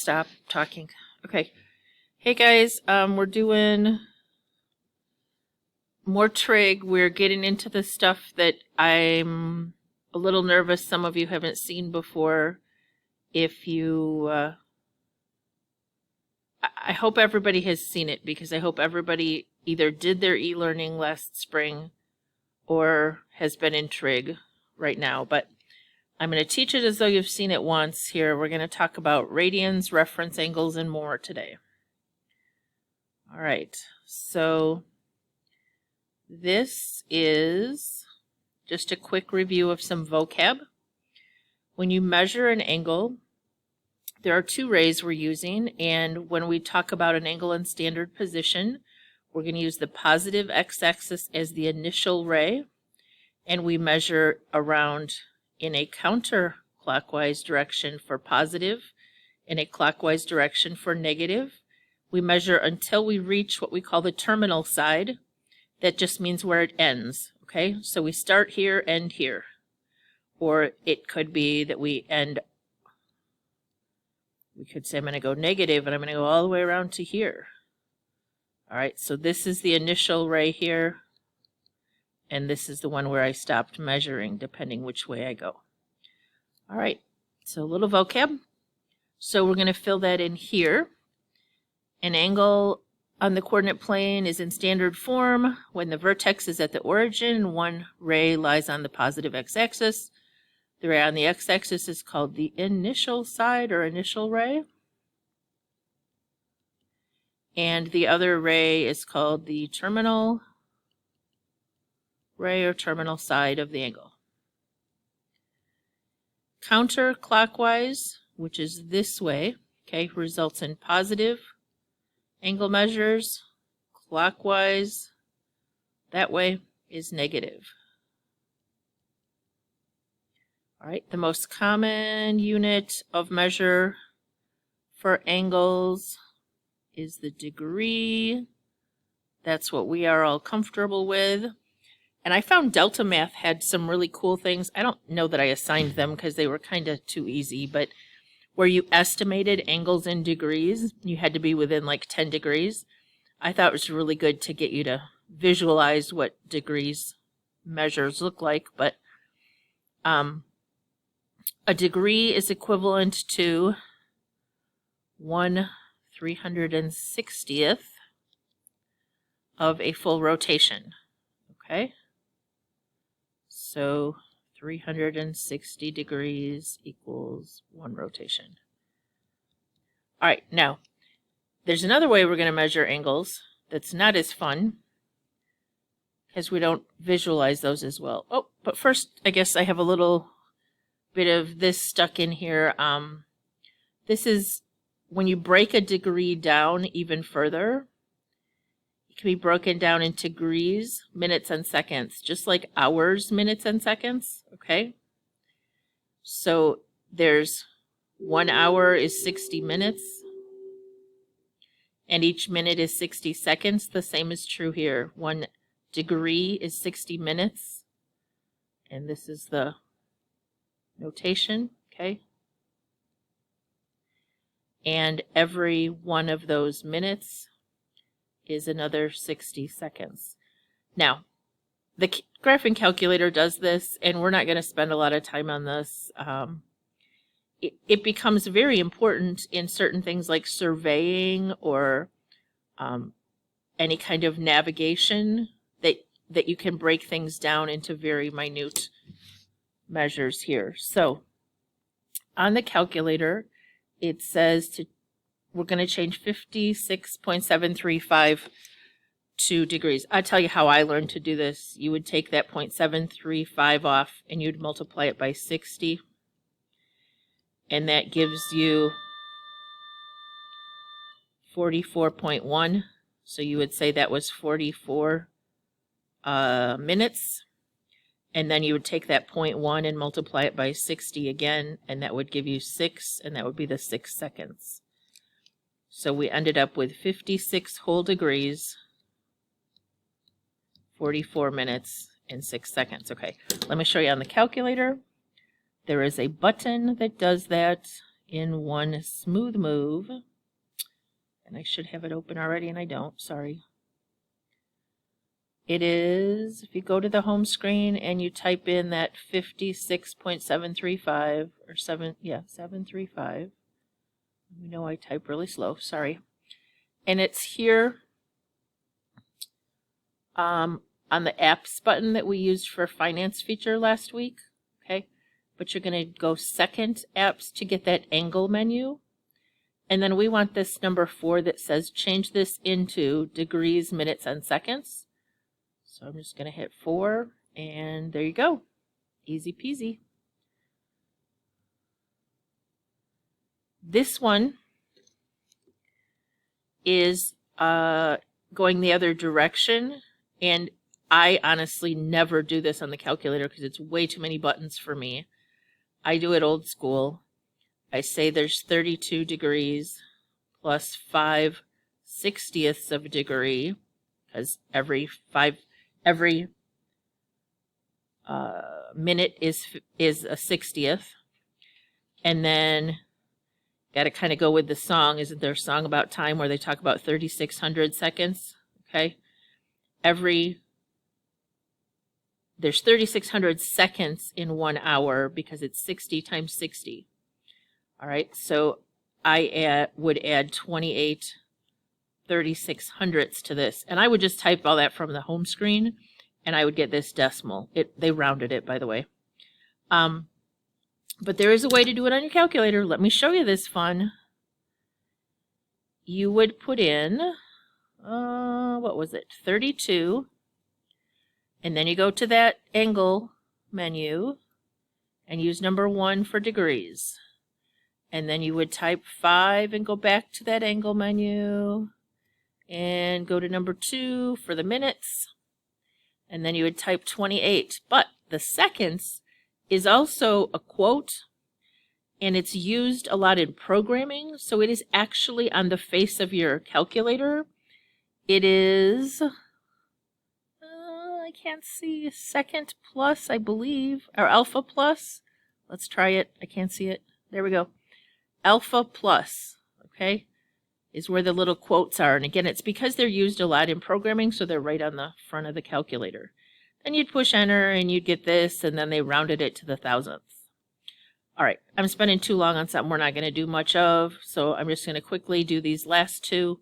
stop talking. Okay. Hey guys, we're doing more trig. We're getting into the stuff that I'm a little nervous some of you haven't seen before. If you, I hope everybody has seen it, because I hope everybody either did their e-learning last spring or has been in trig right now. But I'm going to teach it as though you've seen it once. Here we're going to talk about radians, reference angles, and more today. All right, so this is just a quick review of some vocab. When you measure an angle, there are two rays we're using, and when we talk about an angle in standard position, we're going to use the positive x-axis as the initial ray, and we measure around in a counterclockwise direction for positive, in a clockwise direction for negative. We measure until we reach what we call the terminal side. That just means where it ends, okay? So we start here, end here. Or it could be that we end, we could say I'm going to go negative and I'm going to go all the way around to here. All right, so this is the initial ray here, and this is the one where I stopped measuring, depending which way I go. All right, so a little vocab. So we're going to fill that in here. An angle on the coordinate plane is in standard form when the vertex is at the origin. One ray lies on the positive x-axis. The ray on the x-axis is called the initial side or initial ray. And the other ray is called the terminal ray or terminal side of the angle. Counterclockwise, which is this way, okay, results in positive angle measures. Clockwise, that way, is negative. All right, the most common unit of measure for angles is the degree. That's what we are all comfortable with. And I found Delta Math had some really cool things. I don't know that I assigned them because they were kind of too easy, but where you estimated angles in degrees, you had to be within like 10 degrees. I thought it was really good to get you to visualize what degrees measures look like, but a degree is equivalent to 1/360th of a full rotation, okay? So 360 degrees equals one rotation. All right, now, there's another way we're going to measure angles that's not as fun, because we don't visualize those as well. Oh, but first, I guess I have a little bit of this stuck in here. This is when you break a degree down even further. It can be broken down into degrees, minutes, and seconds, just like hours, minutes, and seconds, okay? So there's 1 hour is 60 minutes, and each minute is 60 seconds. The same is true here. 1 degree is 60 minutes, and this is the notation, okay? And every one of those minutes is another 60 seconds. Now, the graphing calculator does this, and we're not going to spend a lot of time on this. It becomes very important in certain things like surveying or any kind of navigation that you can break things down into very minute measures here. So on the calculator, it says we're going to change 56.735 to degrees. I'll tell you how I learned to do this. You would take that 0.735 off and you'd multiply it by 60. And that gives you 44.1. So you would say that was 44 minutes. And then you would take that 0.1 and multiply it by 60 again, and that would give you 6, and that would be the 6 seconds. So we ended up with 56 whole degrees, 44 minutes, and 6 seconds. Okay, let me show you on the calculator. There is a button that does that. in one smooth move. And I should have it open already, and I don't. Sorry. It is, if you go to the home screen and you type in that 56.735 or 735. You know I type really slow, sorry. And it's here on the apps button that we used for finance feature last week, okay? But you're going to go second apps to get that angle menu. And then we want this number 4 that says change this into degrees, minutes, and seconds. So I'm just going to hit 4, and there you go. Easy peasy. This one is going the other direction, and I honestly never do this on the calculator because it's way too many buttons for me. I do it old school. I say there's 32 degrees plus 5/60ths of a degree, because every minute is a 60th. And then got to kind of go with the song. Isn't there a song about time where they talk about 3,600 seconds? Okay. There's 3,600 seconds in 1 hour because it's 60 times 60. All right. So I would add 28 3600ths to this, and I would just type all that from the home screen, and I would get this decimal. They rounded it, by the way. But there is a way to do it on your calculator. Let me show you this fun. You would put in, what was it, 32, and then you go to that angle menu and use number 1 for degrees. And then you would type 5 and go back to that angle menu and go to number 2 for the minutes. And then you would type 28. But the seconds is also a quote, and it's used a lot in programming. So it is actually on the face of your calculator. It is, I can't see, second plus, I believe, or alpha plus. Let's try it. I can't see it. There we go. Alpha plus, okay, is where the little quotes are. And again, it's because they're used a lot in programming, so they're right on the front of the calculator. Then you'd push enter and you'd get this, and then they rounded it to the thousandths. All right, I'm spending too long on something we're not going to do much of, so I'm just going to quickly do these last two.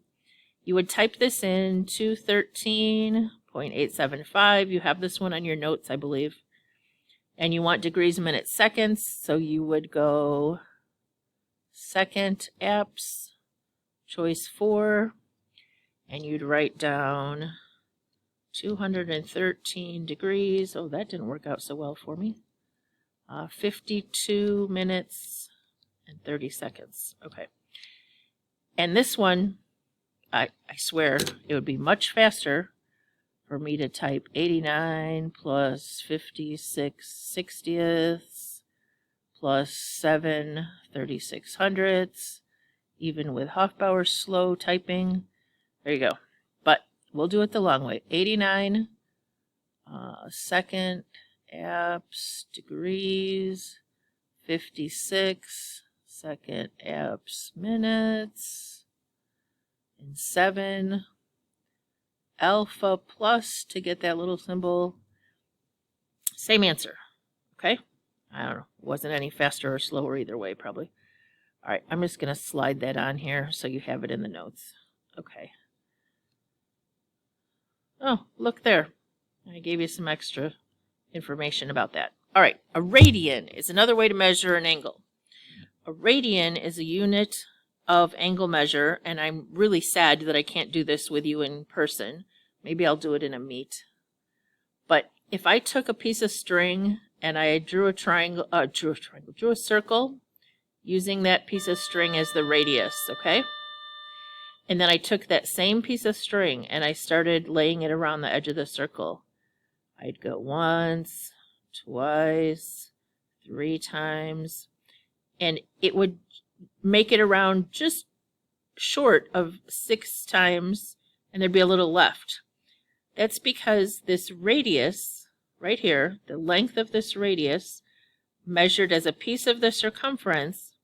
You would type this in, 213.875. You have this one on your notes, I believe. And you want degrees, minutes, seconds, so you would go second apps, choice 4, and you'd write down 213 degrees. Oh, that didn't work out so well for me. 52 minutes and 30 seconds. Okay. And this one, I swear it would be much faster for me to type 89 plus 56/60ths plus 7 3600ths, even with Hofbauer's slow typing. There you go. But we'll do it the long way. 89 second apps degrees, 56 second apps minutes, and 7 alpha plus to get that little symbol. Same answer. Okay? I don't know. It wasn't any faster or slower either way, probably. All right, I'm just going to slide that on here so you have it in the notes. Okay. Oh, look there. I gave you some extra information about that. All right, a radian is another way to measure an angle. A radian is a unit of angle measure, and I'm really sad that I can't do this with you in person. Maybe I'll do it in a meet. But if I took a piece of string and I drew a circle using that piece of string as the radius, okay? And then I took that same piece of string and I started laying it around the edge of the circle. I'd go once, twice, 3 times, and it would make it around just short of 6 times, and there'd be a little left. That's because this radius right here, the length of this radius measured as a piece of the circumference,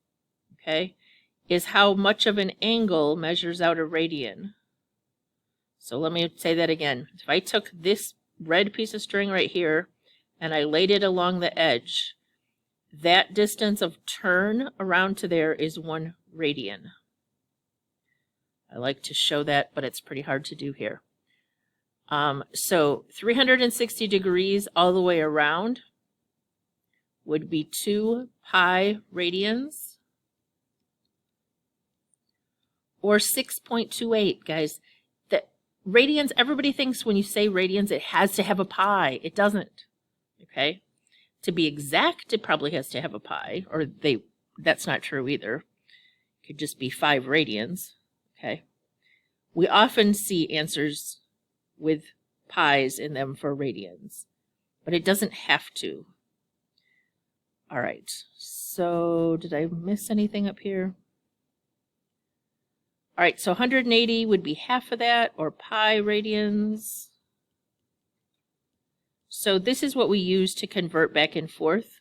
okay, is how much of an angle measures out a radian. So let me say that again. If I took this red piece of string right here and I laid it along the edge, that distance of turn around to there is 1 radian. I like to show that, but it's pretty hard to do here. So 360 degrees all the way around would be 2 pi radians, or 6.28, guys. The radians, everybody thinks when you say radians, it has to have a pi. It doesn't, okay? To be exact, it probably has to have a pi, or that's not true either. It could just be 5 radians, okay? We often see answers with pi's in them for radians, but it doesn't have to. All right, so did I miss anything up here? All right, so 180 would be half of that, or pi radians. So this is what we use to convert back and forth.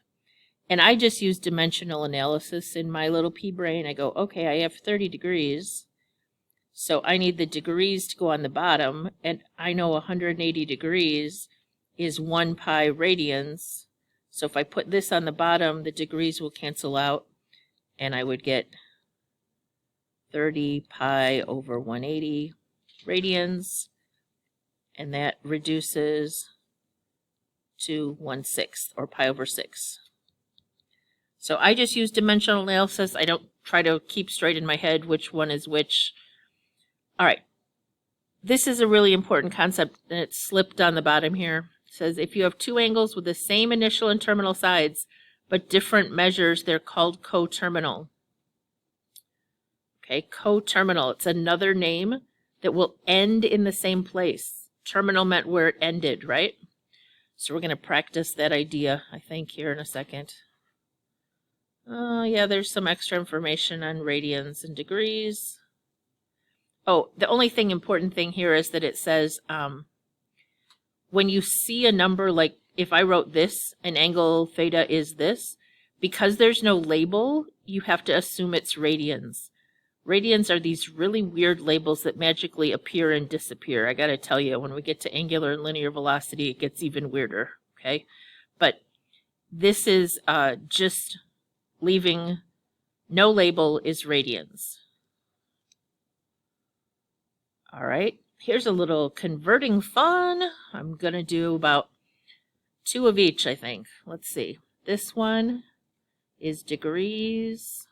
And I just use dimensional analysis in my little pea brain. I go, okay, I have 30 degrees. So I need the degrees to go on the bottom. And I know 180 degrees is 1 pi radians. So if I put this on the bottom, the degrees will cancel out. And I would get 30 pi over 180 radians. And that reduces to 1/6, or pi over 6. So I just use dimensional analysis. I don't try to keep straight in my head which one is which. All right. This is a really important concept, and it's slipped on the bottom here. It says if you have 2 angles with the same initial and terminal sides, but different measures, they're called coterminal. Okay, coterminal. It's another name that will end in the same place. Terminal meant where it ended, right? So we're going to practice that idea, I think, here in a second. Yeah, there's some extra information on radians and degrees. Oh, the only important thing here is that it says when you see a number, like if I wrote this, an angle theta is this, because there's no label, you have to assume it's radians. Radians are these really weird labels that magically appear and disappear. I got to tell you, when we get to angular and linear velocity, it gets even weirder, okay? But this is just leaving no label is radians. All right, here's a little converting fun. I'm going to do about 2 of each, I think. Let's see. This one is degrees.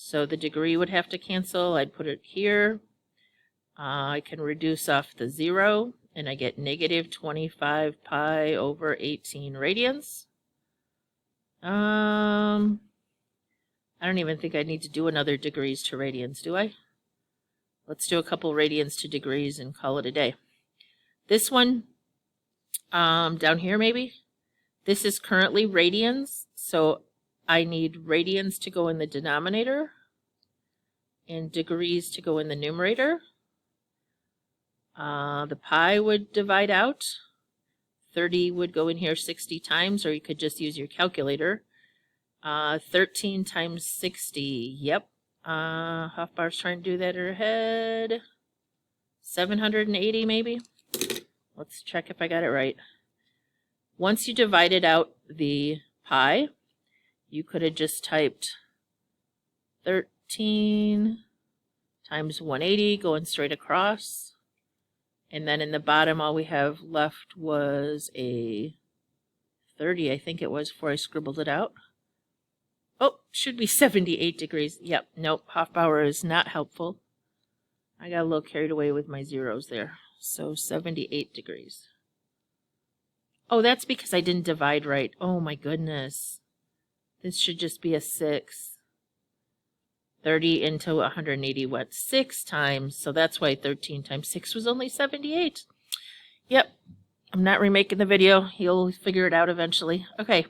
So the degree would have to cancel. I'd put it here. I can reduce off the 0, and I get negative 25 pi over 18 radians. I don't even think I need to do another degrees to radians, do I? Let's do a couple radians to degrees and call it a day. This one, down here maybe, this is currently radians, so I need radians to go in the denominator and degrees to go in the numerator. The pi would divide out. 30 would go in here 60 times, or you could just use your calculator. 13 times 60, yep. Hofbar's trying to do that in her head. 780 maybe? Let's check if I got it right. Once you divided out the pi, you could have just typed 13 times 180 going straight across. And then in the bottom, all we have left was a 30, I think it was, before I scribbled it out. Oh, should be 78 degrees. Yep, nope, Hofbauer is not helpful. I got a little carried away with my zeros there. So 78 degrees. Oh, that's because I didn't divide right. Oh my goodness. This should just be a 6. 30 into 180 went 6 times, so that's why 13 times 6 was only 78. Yep, I'm not remaking the video. You'll figure it out eventually. Okay.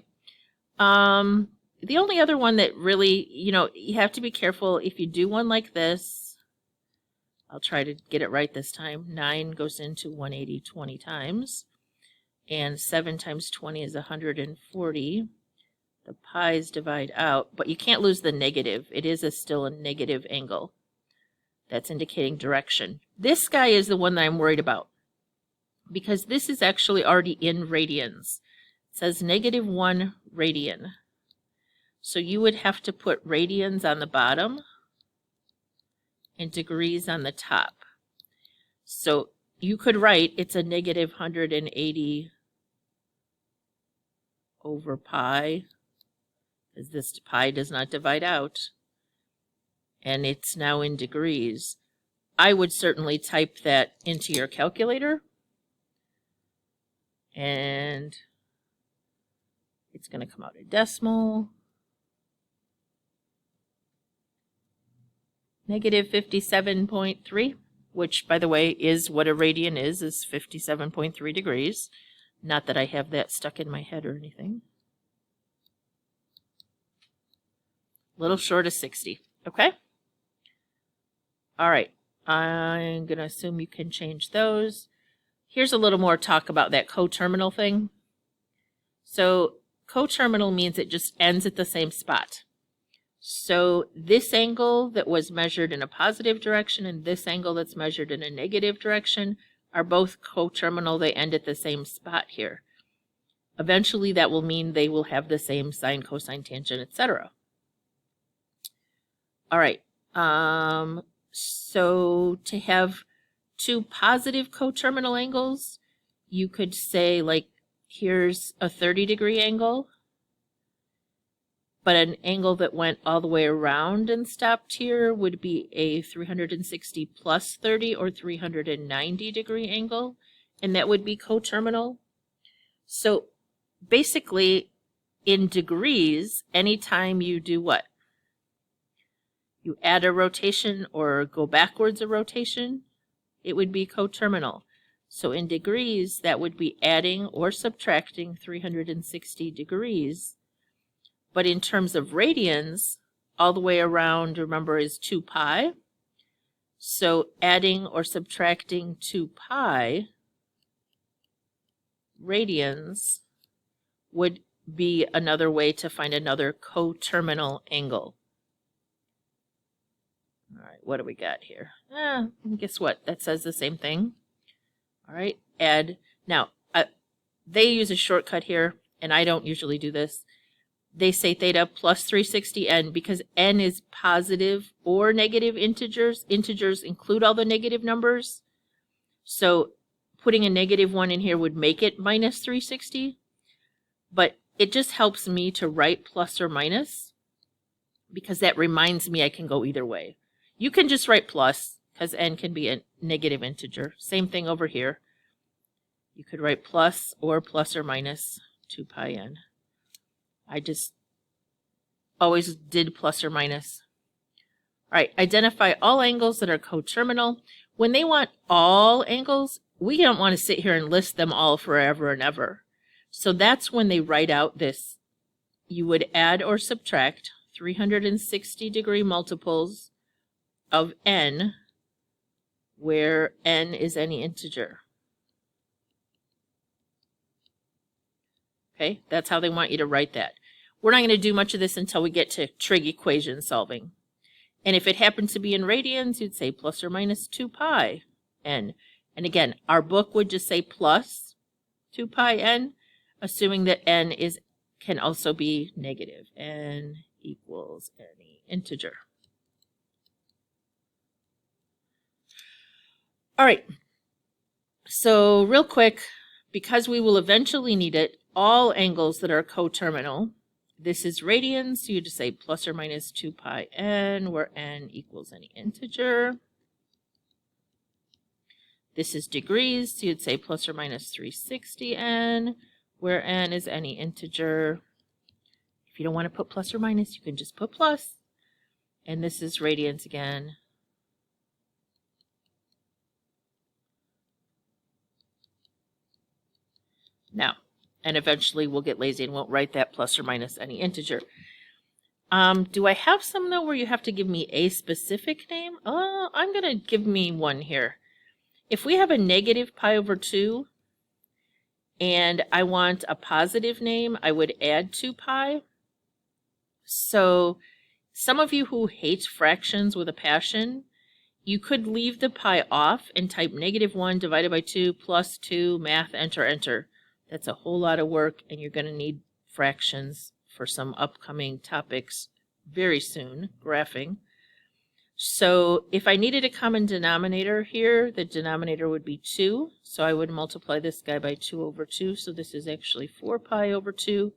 The only other one that really, you have to be careful if you do one like this. I'll try to get it right this time. 9 goes into 180 20 times. And 7 times 20 is 140. the pi's divide out, but you can't lose the negative. It is still a negative angle. That's indicating direction. This guy is the one that I'm worried about because this is actually already in radians. It says -1 radian. So you would have to put radians on the bottom and degrees on the top. So you could write it's a -180 over pi, because this pi does not divide out, and it's now in degrees. I would certainly type that into your calculator, and it's going to come out a decimal. -57.3, which, by the way, is what a radian is 57.3 degrees. Not that I have that stuck in my head or anything. A little short of 60, okay? All right, I'm going to assume you can change those. Here's a little more talk about that coterminal thing. So coterminal means it just ends at the same spot. So this angle that was measured in a positive direction and this angle that's measured in a negative direction are both coterminal. They end at the same spot here. Eventually that will mean they will have the same sine, cosine, tangent, etc. All right. So to have two positive coterminal angles, you could say, like, here's a 30-degree angle, but an angle that went all the way around and stopped here would be a 360 plus 30 or 390-degree angle, and that would be coterminal. So basically, in degrees, anytime you do what? You add a rotation or go backwards a rotation, it would be coterminal. So in degrees, that would be adding or subtracting 360 degrees. But in terms of radians, all the way around, remember, is 2 pi. So adding or subtracting 2 pi radians would be another way to find another coterminal angle. All right, what do we got here? Guess what? That says the same thing. All right, add. Now, they use a shortcut here, and I don't usually do this. They say theta plus 360n because n is positive or negative integers. Integers include all the negative numbers. So putting a -1 in here would make it minus 360. But it just helps me to write plus or minus because that reminds me I can go either way. You can just write plus because n can be a negative integer. Same thing over here. You could write plus or minus 2 pi n. I just always did plus or minus. All right, identify all angles that are coterminal. When they want all angles, we don't want to sit here and list them all forever and ever. So that's when they write out this. You would add or subtract 360-degree multiples of n, where n is any integer. Okay, that's how they want you to write that. We're not going to do much of this until we get to trig equation solving. And if it happens to be in radians, you'd say plus or minus 2 pi n. And again, our book would just say plus 2 pi n, assuming that n can also be negative. N equals any integer. All right. So real quick, because we will eventually need it, all angles that are coterminal, this is radians, so you just say plus or minus 2 pi n, where n equals any integer. This is degrees, so you'd say plus or minus 360 n, where n is any integer. If you don't want to put plus or minus, you can just put plus. And this is radians again. Now, and eventually we'll get lazy and won't write that plus or minus any integer. Do I have some, though, where you have to give me a specific name? I'm going to give me one here. If we have a negative pi over 2 and I want a positive name, I would add 2 pi. So some of you who hate fractions with a passion, you could leave the pi off and type -1 divided by 2 plus 2, math, enter, enter. That's a whole lot of work, and you're going to need fractions for some upcoming topics very soon, graphing. So if I needed a common denominator here, the denominator would be 2. So I would multiply this guy by 2 over 2. So this is actually 4 pi over 2.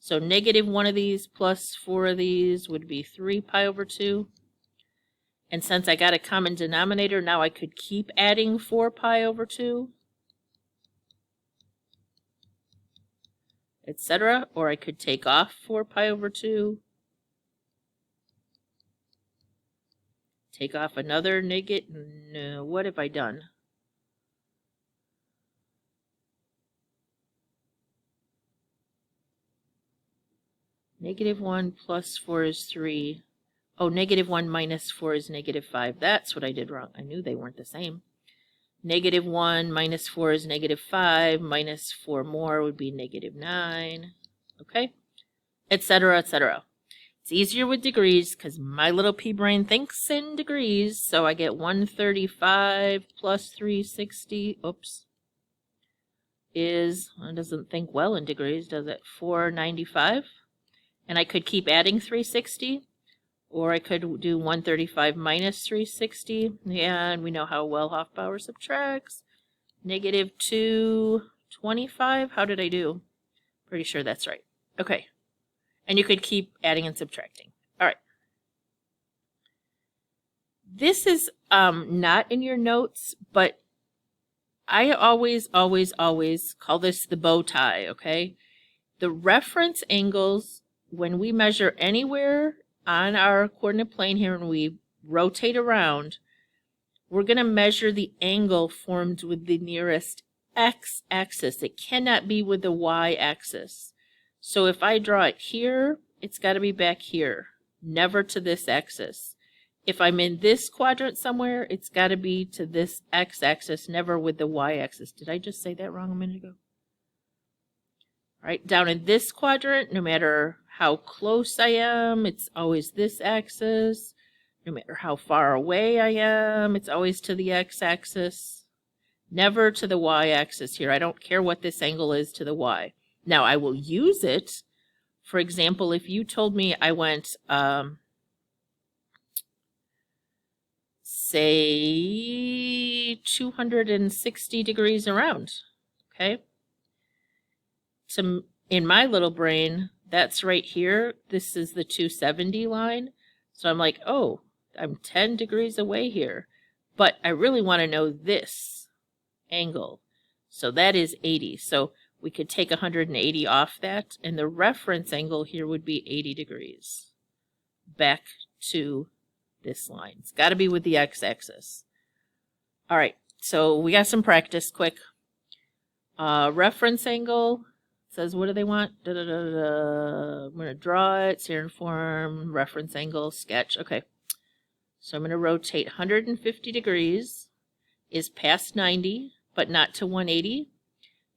So -1 of these plus 4 of these would be 3 pi over 2. And since I got a common denominator, now I could keep adding 4 pi over 2, etc. Or I could take off 4 pi over 2, take off another negative. No, what have I done? -1 plus 4 is 3. Oh, -1 minus 4 is -5. That's what I did wrong. I knew they weren't the same. -1 minus 4 is -5. Minus 4 more would be -9. Okay? Etc., etc. It's easier with degrees because my little pea brain thinks in degrees. So I get 135 plus 360. Oops. It doesn't think well in degrees, does it? 495. And I could keep adding 360. Or I could do 135 minus 360. Yeah, and we know how well Hofbauer subtracts. -225. How did I do? Pretty sure that's right. Okay. And you could keep adding and subtracting. All right. This is not in your notes, but I always call this the bow tie, okay? The reference angles, when we measure anywhere on our coordinate plane here and we rotate around, we're going to measure the angle formed with the nearest x-axis. It cannot be with the y-axis. So if I draw it here, it's got to be back here, never to this axis. If I'm in this quadrant somewhere, it's got to be to this x-axis, never with the y-axis. Did I just say that wrong a minute ago? All right, down in this quadrant, no matter how close I am, it's always this axis. No matter how far away I am, it's always to the x-axis. Never to the y-axis here. I don't care what this angle is to the y. Now, I will use it. For example, if you told me I went, say, 260 degrees around, okay? In my little brain, that's right here. This is the 270 line. So I'm like, oh, I'm 10 degrees away here. But I really want to know this angle. So that is 80. So we could take 180 off that. And the reference angle here would be 80 degrees. Back to this line. It's got to be with the x-axis. All right. So we got some practice quick. Reference angle. Says, what do they want? I'm going to draw it, Searing form, reference angle, sketch. Okay. So I'm going to rotate 150 degrees, is past 90, but not to 180.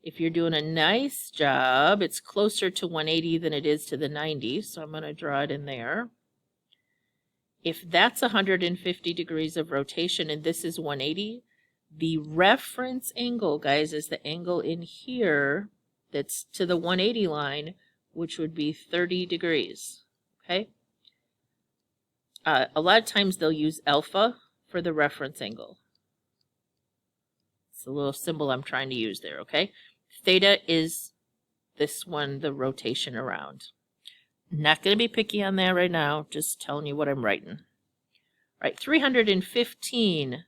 If you're doing a nice job, it's closer to 180 than it is to the 90. So I'm going to draw it in there. If that's 150 degrees of rotation and this is 180, the reference angle, guys, is the angle in here that's to the 180 line, which would be 30 degrees, okay? A lot of times they'll use alpha for the reference angle. It's a little symbol I'm trying to use there, okay? Theta is this one, the rotation around. Not going to be picky on that right now, just telling you what I'm writing. All right, 315.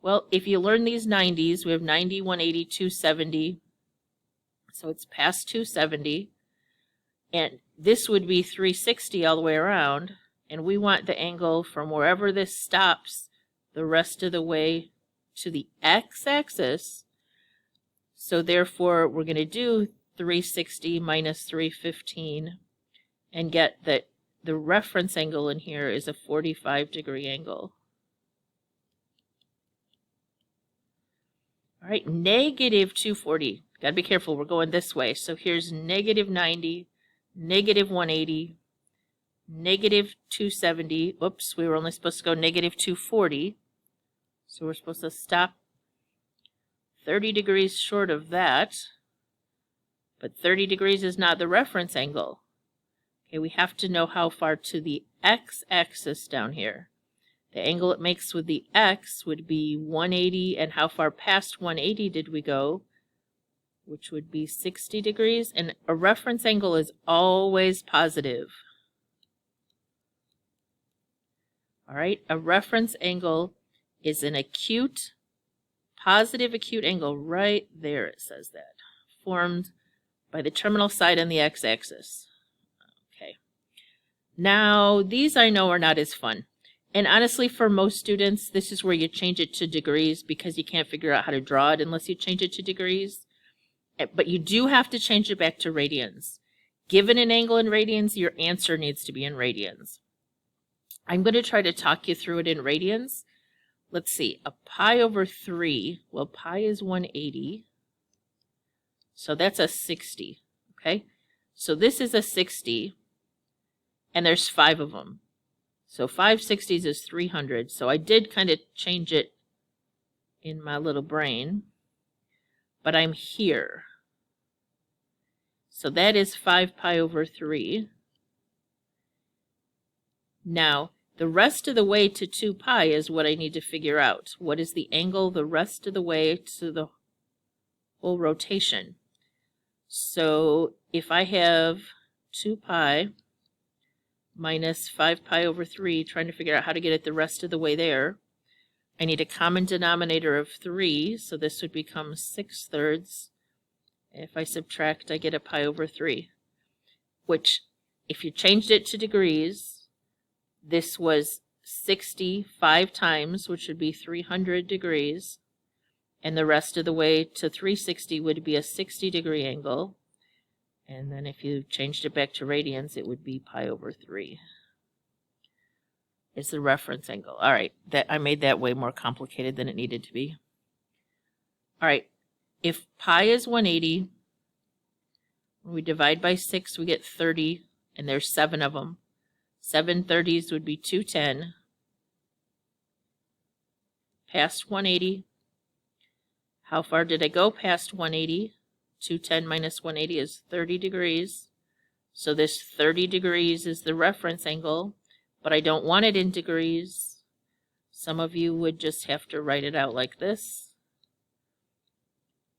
Well, if you learn these 90s, we have 90, 180, 270. So it's past 270, and this would be 360 all the way around, and we want the angle from wherever this stops the rest of the way to the x-axis. So therefore, we're going to do 360 minus 315 and get that the reference angle in here is a 45-degree angle. All right, -240. Got to be careful. We're going this way. So here's -90, -180, negative 270. Oops, we were only supposed to go negative 240. So we're supposed to stop 30 degrees short of that. But 30 degrees is not the reference angle. Okay, we have to know how far to the x-axis down here. The angle it makes with the x would be 180, and how far past 180 did we go? Which would be 60 degrees, and a reference angle is always positive. All right, a reference angle is an acute, positive acute angle right there, it says that, formed by the terminal side on the x-axis. Okay. Now, these I know are not as fun. And honestly, for most students, this is where you change it to degrees because you can't figure out how to draw it unless you change it to degrees. But you do have to change it back to radians. Given an angle in radians, your answer needs to be in radians. I'm going to try to talk you through it in radians. Let's see, a pi over 3, well, pi is 180. So that's a 60, okay? So this is a 60, and there's 5 of them. So 5 60s is 300. So I did kind of change it in my little brain, but I'm here. So that is 5 pi over 3. Now, the rest of the way to 2 pi is what I need to figure out. What is the angle the rest of the way to the whole rotation? So if I have 2 pi minus 5 pi over 3, trying to figure out how to get it the rest of the way there, I need a common denominator of 3, so this would become 6/3. If I subtract, I get a pi over 3, which, if you changed it to degrees, this was 60 5 times, which would be 300 degrees, and the rest of the way to 360 would be a 60-degree angle. And then if you changed it back to radians, it would be pi over 3. It's the reference angle. All right, I made that way more complicated than it needed to be. All right, if pi is 180, when we divide by 6, we get 30, and there's 7 of them. 7 30s would be 210. Past 180. How far did I go past 180? 210 minus 180 is 30 degrees. So this 30 degrees is the reference angle, but I don't want it in degrees. Some of you would just have to write it out like this.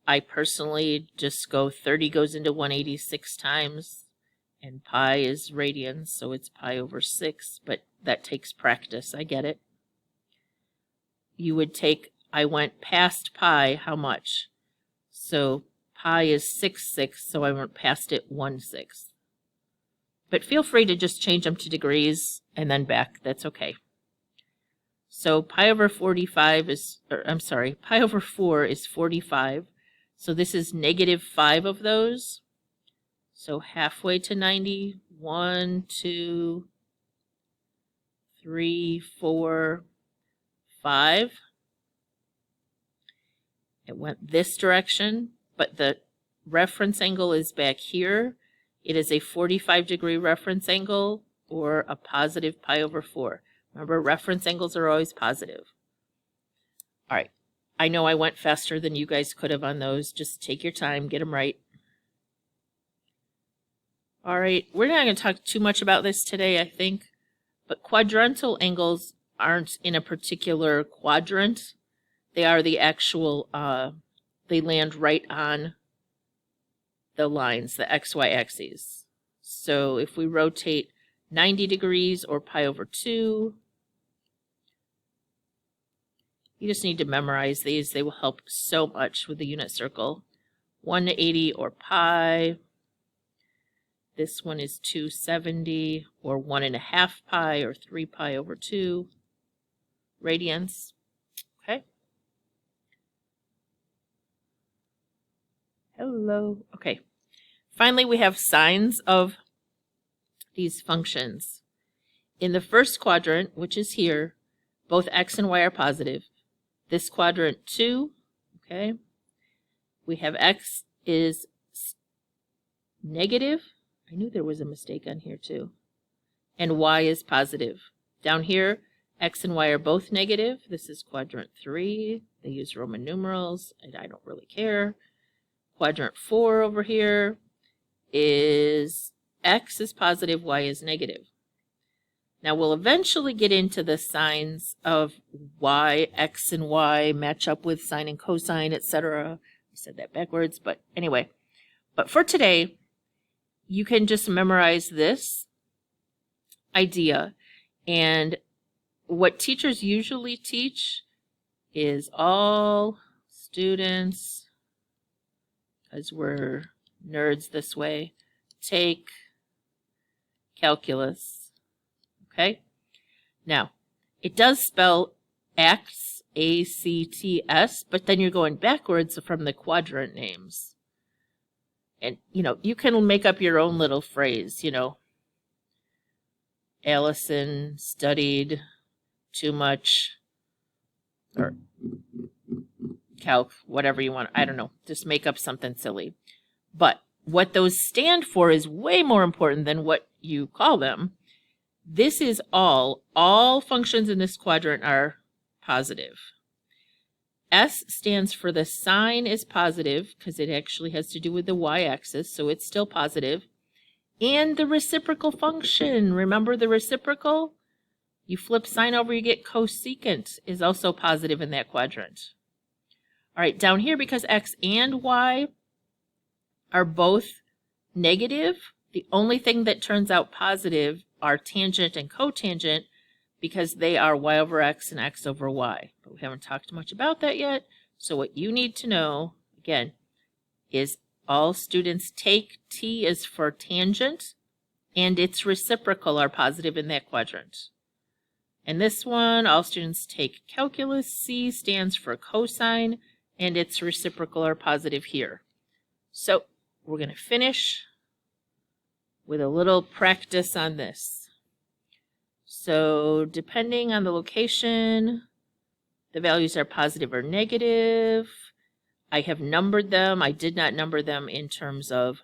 I personally just go 30 goes into 180 6 times, and pi is radians, so it's pi over 6, but that takes practice. I get it. You would take, I went past pi, how much? So pi is 6/6, so I went past it 1/6. But feel free to just change them to degrees and then back. That's okay. So pi over 45 is, pi over 4 is 45. So this is -5 of those. So halfway to 90, 1, 2, 3, 4, 5. It went this direction, but the reference angle is back here. It is a 45-degree reference angle, or a positive pi over 4. Remember, reference angles are always positive. All right. I know I went faster than you guys could have on those. Just take your time, get them right. All right. We're not going to talk too much about this today, I think. But quadrantal angles aren't in a particular quadrant. They are the actual, they land right on the lines, the XY axes. So if we rotate 90 degrees or pi over 2, you just need to memorize these. They will help so much with the unit circle. 180 or pi. This one is 270 or 1.5 pi or 3 pi over 2 radians. Okay. Hello. Okay. Finally, we have signs of these functions. In the first quadrant, which is here, both x and y are positive. This quadrant 2, okay, we have x is negative. I knew there was a mistake on here too. and y is positive. Down here, x and y are both negative. This is quadrant 3. They use Roman numerals, and I don't really care. Quadrant 4 over here is x is positive, y is negative. Now we'll eventually get into the signs of why x and y match up with sine and cosine, etc. I said that backwards, but anyway. But for today, you can just memorize this idea. And what teachers usually teach is all students, because we're nerds this way, take calculus. Okay? Now, it does spell X, A-C-T-S, but then you're going backwards from the quadrant names. And, you can make up your own little phrase, Allison studied too much, or calc, whatever you want. I don't know. Just make up something silly. But what those stand for is way more important than what you call them. This is all functions in this quadrant are positive. S stands for the sign is positive because it actually has to do with the y-axis, so it's still positive. And the reciprocal function, remember the reciprocal? You flip sine over, you get cosecant, is also positive in that quadrant. All right, down here, because x and y are both negative, the only thing that turns out positive are tangent and cotangent because they are y over x and x over y. But we haven't talked much about that yet. So what you need to know, again, is all students take T is for tangent and its reciprocal are positive in that quadrant. And this one, all students take calculus. C stands for cosine and its reciprocal are positive here. So we're going to finish with a little practice on this. So depending on the location, the values are positive or negative. I have numbered them. I did not number them in terms of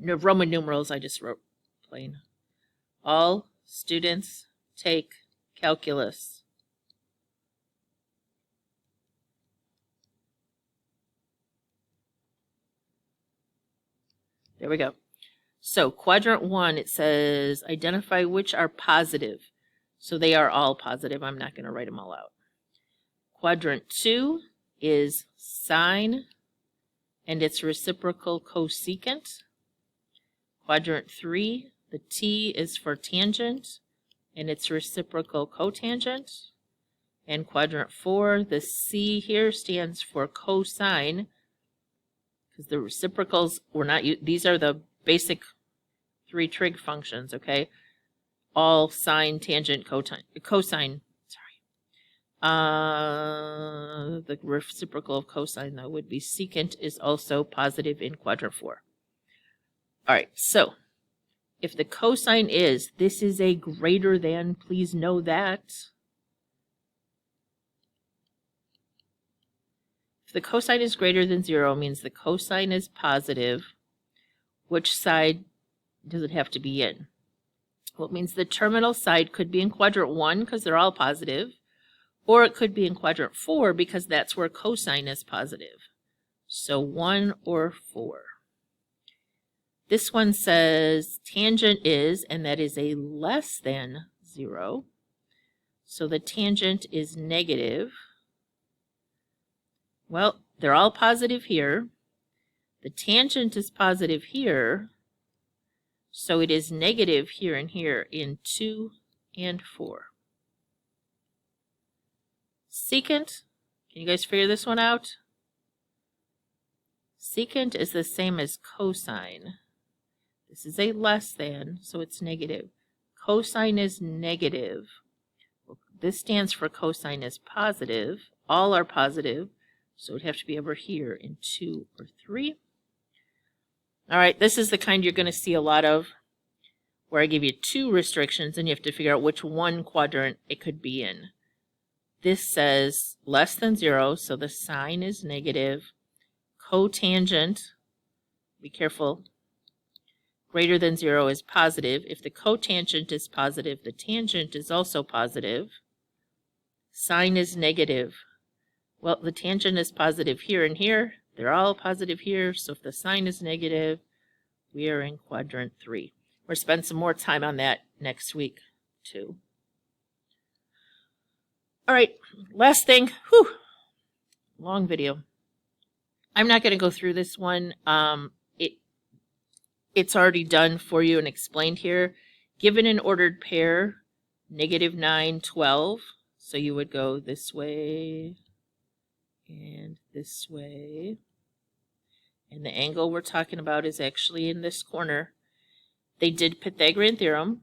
Roman numerals. I just wrote plain. All students take calculus. There we go. So quadrant 1, it says identify which are positive. So they are all positive. I'm not going to write them all out. Quadrant 2 is sine and its reciprocal cosecant. Quadrant 3, the T is for tangent and its reciprocal cotangent. And quadrant 4, the C here stands for cosine because the reciprocals were not, these are the basic 3 trig functions, okay? All sine, tangent, cosine. The reciprocal of cosine, though, would be secant is also positive in quadrant 4. All right, so if the cosine is, this is a greater than, please know that. If the cosine is greater than 0, it means the cosine is positive. Which side does it have to be in? Well, it means the terminal side could be in quadrant 1 because they're all positive, or it could be in quadrant 4 because that's where cosine is positive. So 1 or 4. This one says tangent is, and that is a less than 0. So the tangent is negative. Well, they're all positive here. The tangent is positive here. So it is negative here and here in 2 and 4. Secant, can you guys figure this one out? Secant is the same as cosine. This is a less than, so it's negative. Cosine is negative. Well, this stands for cosine is positive. All are positive, so it would have to be over here in 2 or 3. All right, this is the kind you're going to see a lot of, where I give you 2 restrictions and you have to figure out which one quadrant it could be in. This says less than 0, so the sign is negative. Cotangent, be careful. greater than 0 is positive. If the cotangent is positive, the tangent is also positive. Sine is negative. Well, the tangent is positive here and here. They're all positive here. So if the sine is negative, we are in quadrant 3. We'll spend some more time on that next week, too. All right, last thing. Whew, long video. I'm not going to go through this one. It's already done for you and explained here. Given an ordered pair, -9, 12. So you would go this way and this way. And the angle we're talking about is actually in this corner. They did Pythagorean theorem.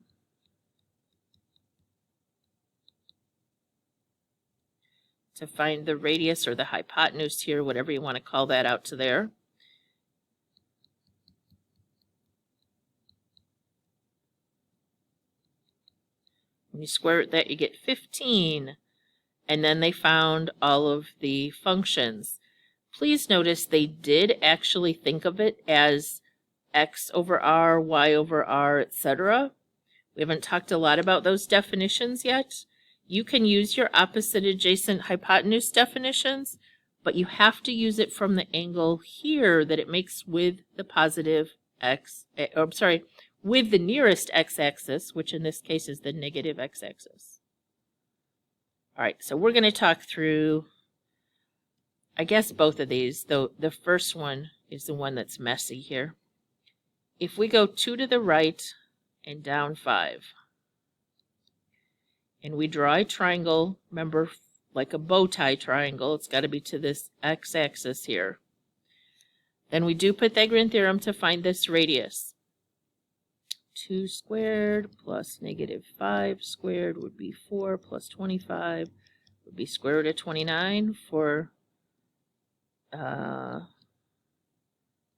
To find the radius or the hypotenuse here, whatever you want to call that, out to there. When you square root that, you get 15. And then they found all of the functions. Please notice they did actually think of it as x over r, y over r, etc. We haven't talked a lot about those definitions yet. You can use your opposite adjacent hypotenuse definitions, but you have to use it from the angle here that it makes with the positive x, with the nearest x-axis, which in this case is the negative x-axis. All right, so we're going to talk through, I guess, both of these, though the first one is the one that's messy here. If we go 2 to the right and down 5, and we draw a triangle, remember, like a bow tie triangle, it's got to be to this x-axis here. Then we do Pythagorean theorem to find this radius. 2 squared plus -5 squared would be 4 plus 25 would be square root of 29 for the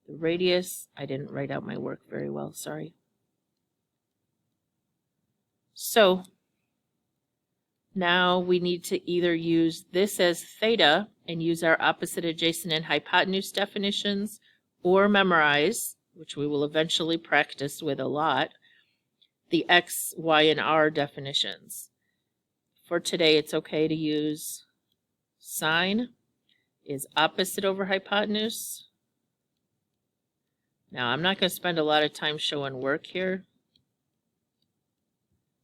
radius. I didn't write out my work very well, sorry. So now we need to either use this as theta and use our opposite adjacent and hypotenuse definitions, or memorize, which we will eventually practice with a lot, the x, y, and r definitions. For today, it's okay to use sine is opposite over hypotenuse. Now, I'm not going to spend a lot of time showing work here.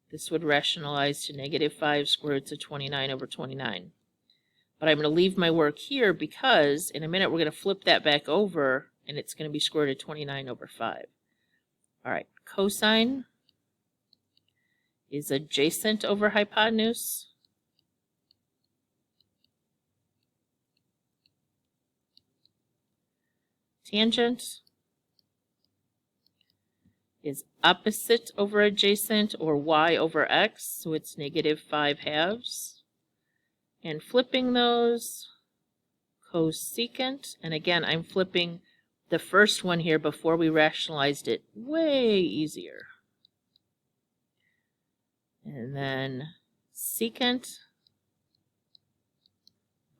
This would rationalize to -5 square roots of 29 over 29. But I'm going to leave my work here because in a minute we're going to flip that back over and it's going to be square root of 29 over 5. All right, cosine is adjacent over hypotenuse. Tangent is opposite over adjacent, or y over x, so it's -5/2. And flipping those, cosecant, and again I'm flipping the first one here before we rationalized it, way easier. And then secant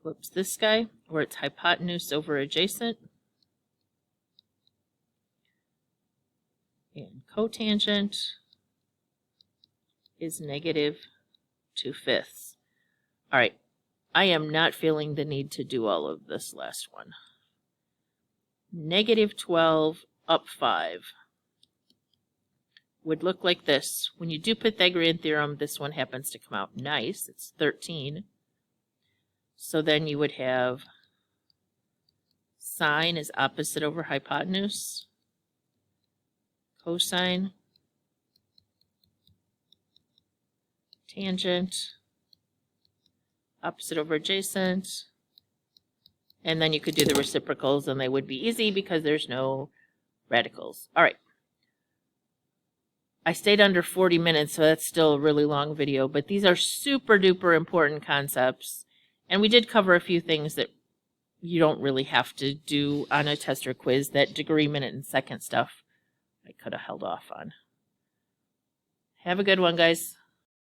flips this guy, where it's hypotenuse over adjacent. And cotangent is -2/5. All right, I am not feeling the need to do all of this last one. -12 up 5 would look like this. When you do Pythagorean theorem, this one happens to come out nice. It's 13. So then you would have sine is opposite over hypotenuse. Cosine, tangent, opposite over adjacent, and then you could do the reciprocals and they would be easy because there's no radicals. All right. I stayed under 40 minutes, so that's still a really long video, but these are super duper important concepts. And we did cover a few things that you don't really have to do on a test or quiz. That degree, minute, and second stuff I could have held off on. Have a good one, guys.